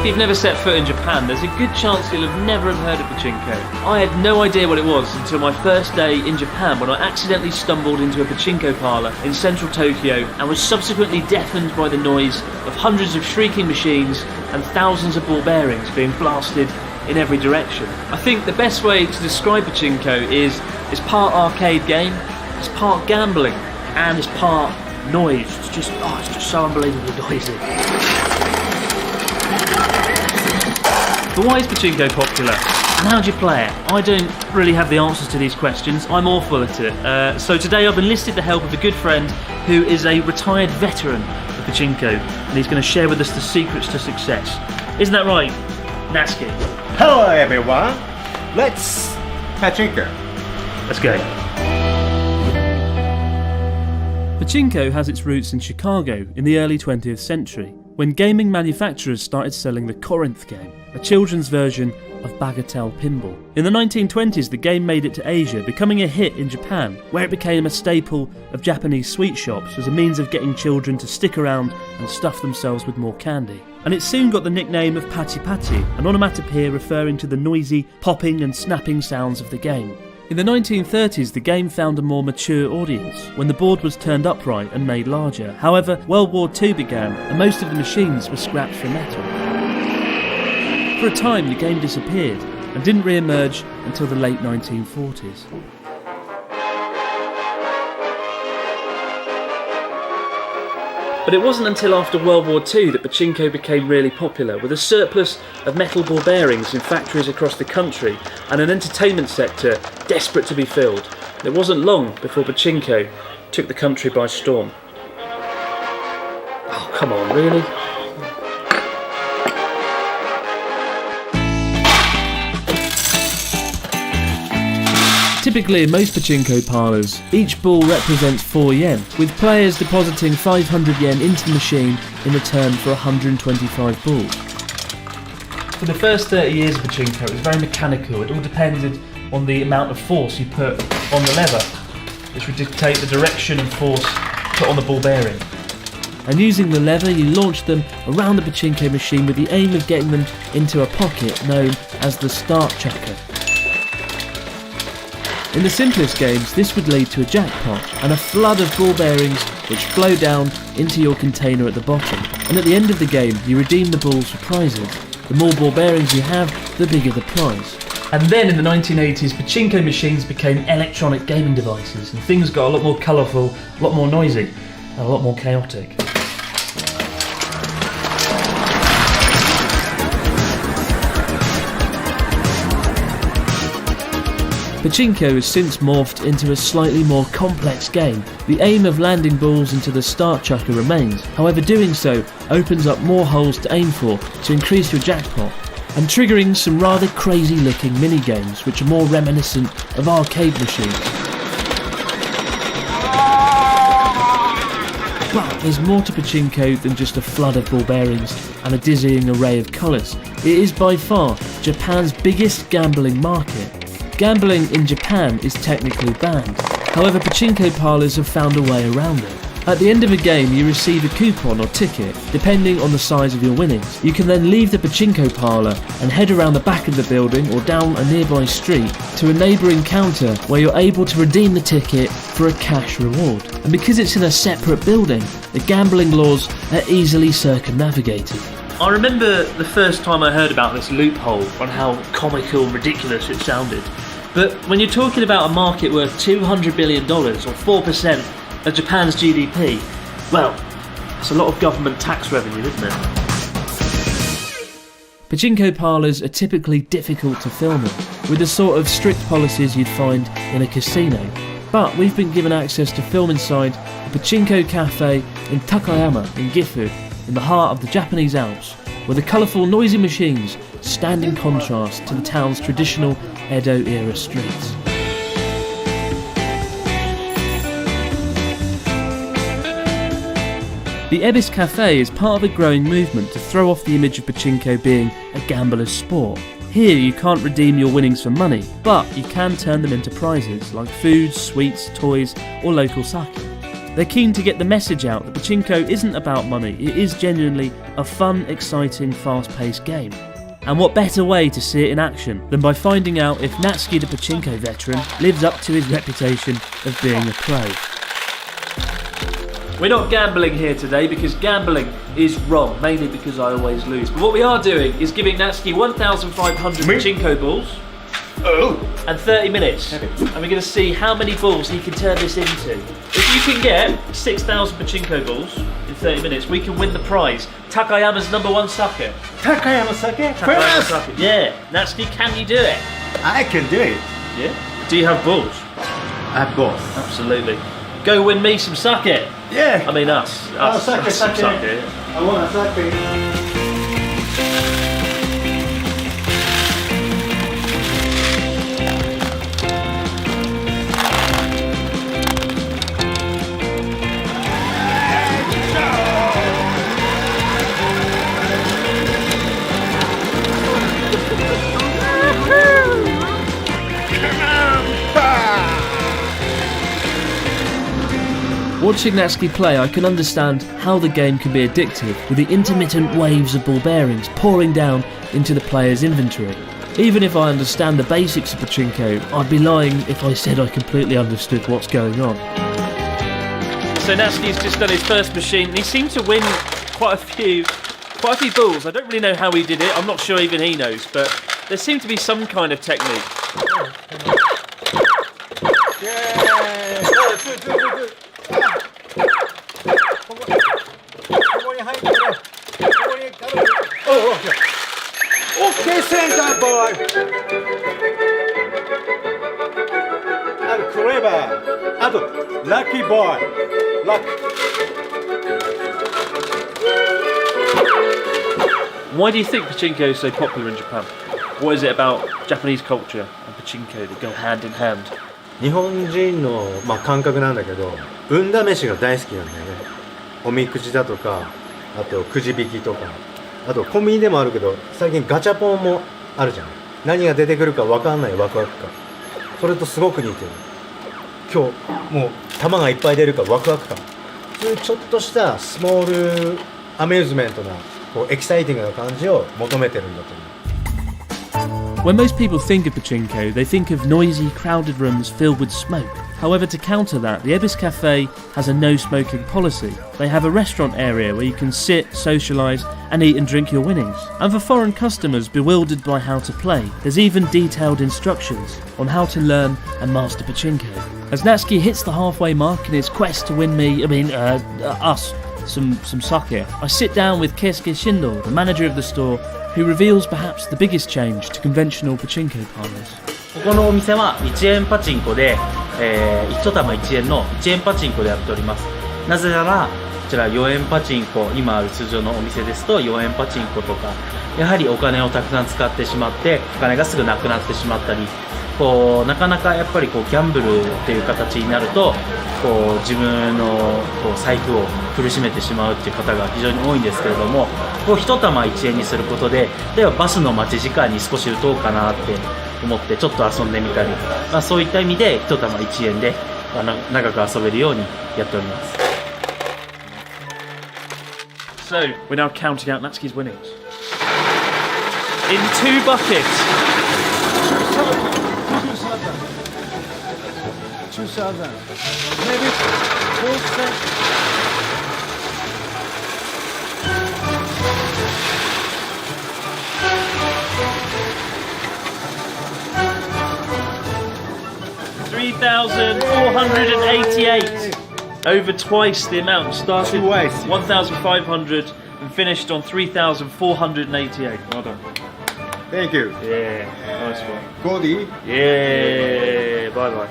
If you've never set foot in Japan, there's a good chance you'll have never heard of Pachinko. I had no idea what it was until my first day in Japan, when I accidentally stumbled into a Pachinko parlour in central Tokyo and was subsequently deafened by the noise of hundreds of shrieking machines and thousands of ball bearings being blasted in every direction. I think the best way to describe Pachinko is it's part arcade game, it's part gambling, and it's part noise. It's just so unbelievably noisy. But why is Pachinko popular? And how do you play it? I don't really have the answers to these questions. I'm awful at it. So today I've enlisted the help of a good friend who is a retired veteran of Pachinko, and he's going to share with us the secrets to success. Isn't that right, Natsuki? Hello everyone! Let's Pachinko. Let's go. Pachinko has its roots in Chicago in the early 20th century, when gaming manufacturers started selling the Corinth game, a children's version of bagatelle pinball. In the 1920s, the game made it to Asia, becoming a hit in Japan, where it became a staple of Japanese sweet shops as a means of getting children to stick around and stuff themselves with more candy. And it soon got the nickname of Pachi Pachi, an onomatopoeia referring to the noisy popping and snapping sounds of the game. In the 1930s, the game found a more mature audience, when the board was turned upright and made larger. However, World War II began, and most of the machines were scrapped for metal. For a time, the game disappeared, and didn't re-emerge until the late 1940s. But it wasn't until after World War II that Pachinko became really popular, with a surplus of metal ball bearings in factories across the country and an entertainment sector desperate to be filled. It wasn't long before Pachinko took the country by storm. Oh, come on, really? Typically in most Pachinko parlours, each ball represents 4 yen, with players depositing 500 yen into the machine in return for 125 balls. For the first 30 years of Pachinko, it was very mechanical. It all depended on the amount of force you put on the lever, which would dictate the direction and force put on the ball bearing. And using the lever, you launched them around the Pachinko machine with the aim of getting them into a pocket known as the start chucker. In the simplest games, this would lead to a jackpot and a flood of ball bearings which flow down into your container at the bottom. And at the end of the game, you redeem the balls for prizes. The more ball bearings you have, the bigger the prize. And then in the 1980s, Pachinko machines became electronic gaming devices, and things got a lot more colourful, a lot more noisy, and a lot more chaotic. Pachinko has since morphed into a slightly more complex game. The aim of landing balls into the start chucker remains, however doing so opens up more holes to aim for to increase your jackpot, and triggering some rather crazy looking mini-games which are more reminiscent of arcade machines. But there's more to Pachinko than just a flood of ball bearings and a dizzying array of colours. It is by far Japan's biggest gambling market. Gambling in Japan is technically banned, however Pachinko parlours have found a way around it. At the end of a game you receive a coupon or ticket, depending on the size of your winnings. You can then leave the Pachinko parlour and head around the back of the building or down a nearby street to a neighbouring counter where you're able to redeem the ticket for a cash reward. And because it's in a separate building, the gambling laws are easily circumnavigated. I remember the first time I heard about this loophole and how comical and ridiculous it sounded. But when you're talking about a market worth $200 billion or 4% of Japan's GDP, well, that's a lot of government tax revenue, isn't it? Pachinko parlours are typically difficult to film in, with the sort of strict policies you'd find in a casino. But we've been given access to film inside a Pachinko cafe in Takayama in Gifu, in the heart of the Japanese Alps, where the colourful noisy machines stand in contrast to the town's traditional Edo-era streets. The Ebis Cafe is part of a growing movement to throw off the image of Pachinko being a gambler's sport. Here you can't redeem your winnings for money, but you can turn them into prizes like food, sweets, toys or local sake. They're keen to get the message out that Pachinko isn't about money, it is genuinely a fun, exciting, fast-paced game. And what better way to see it in action than by finding out if Natsuki the Pachinko veteran lives up to his reputation of being a pro. We're not gambling here today because gambling is wrong, mainly because I always lose. But what we are doing is giving Natsuki 1,500 Pachinko balls and 30 minutes. And we're going to see how many balls he can turn this into. If you can get 6,000 Pachinko balls in 30 minutes, we can win the prize. Takayama's #1 sake. Takayama sake? Takayama sake. Yeah. Natsuki, can you do it? I can do it. Yeah? Do you have balls? I have balls. Absolutely. Go win me some sake. Yeah. I mean us. Sake. Some sake. I want a sake. Watching Natsuki play, I can understand how the game can be addictive, with the intermittent waves of ball bearings pouring down into the player's inventory. Even if I understand the basics of Pachinko, I'd be lying if I said I completely understood what's going on. So Natsuki's just done his first machine, and he seemed to win quite a few balls. I don't really know how he did it, I'm not sure even he knows, but there seemed to be some kind of technique. Okay, center boy. And clever. And lucky boy. Lucky. Why do you think Pachinko is so popular in Japan? What is it about Japanese culture and Pachinko that go hand in hand? 日本人の、感覚なんだけど、運試しが大好きなんだよね。おみくじだとか、あとくじ引きとか、あとコンビニでもあるけど、最近ガチャポンもあるじゃん。何が出てくるか分かんないワクワク感。それとすごく似てる。今日もう玉がいっぱい出るからワクワク感。そういうちょっとしたスモールアミューズメントな、エキサイティングな感じを求めてるんだと思う。When most people think of Pachinko, they think of noisy, crowded rooms filled with smoke. However, to counter that, the Ebis Cafe has a no-smoking policy. They have a restaurant area where you can sit, socialise and eat and drink your winnings. And for foreign customers bewildered by how to play, there's even detailed instructions on how to learn and master Pachinko. As Natsuki hits the halfway mark in his quest to win us, some sake, I sit down with Keisuke Shindo, the manager of the store, who reveals perhaps the biggest change to conventional Pachinko parlours. ここのお店は1円パチンコで、1玉1円の1円パチンコでやっております。なぜならこちら4円パチンコ、今ある通常のお店ですと4円パチンコとかやはりお金をたくさん使ってしまってお金がすぐなくなってしまったり、なかなかやっぱりギャンブルっていう形になると自分の財布を苦しめてしまうっていう方が非常に多いんですけれども、1玉1円にすることで、例えばバスの待ち時間に少し打とうかなって思ってちょっと遊んでみたり、そういった意味で1玉1円で長く遊べるようにやっております。So, we're now counting out Natsuki's winnings. In 2 buckets. 2,000. Maybe 4,000. $3,488. Over twice the amount. Started Twice. 1,500 and finished on 3,488. Well done. Thank you. Yeah, nice one. Goldie? Yeah, bye bye.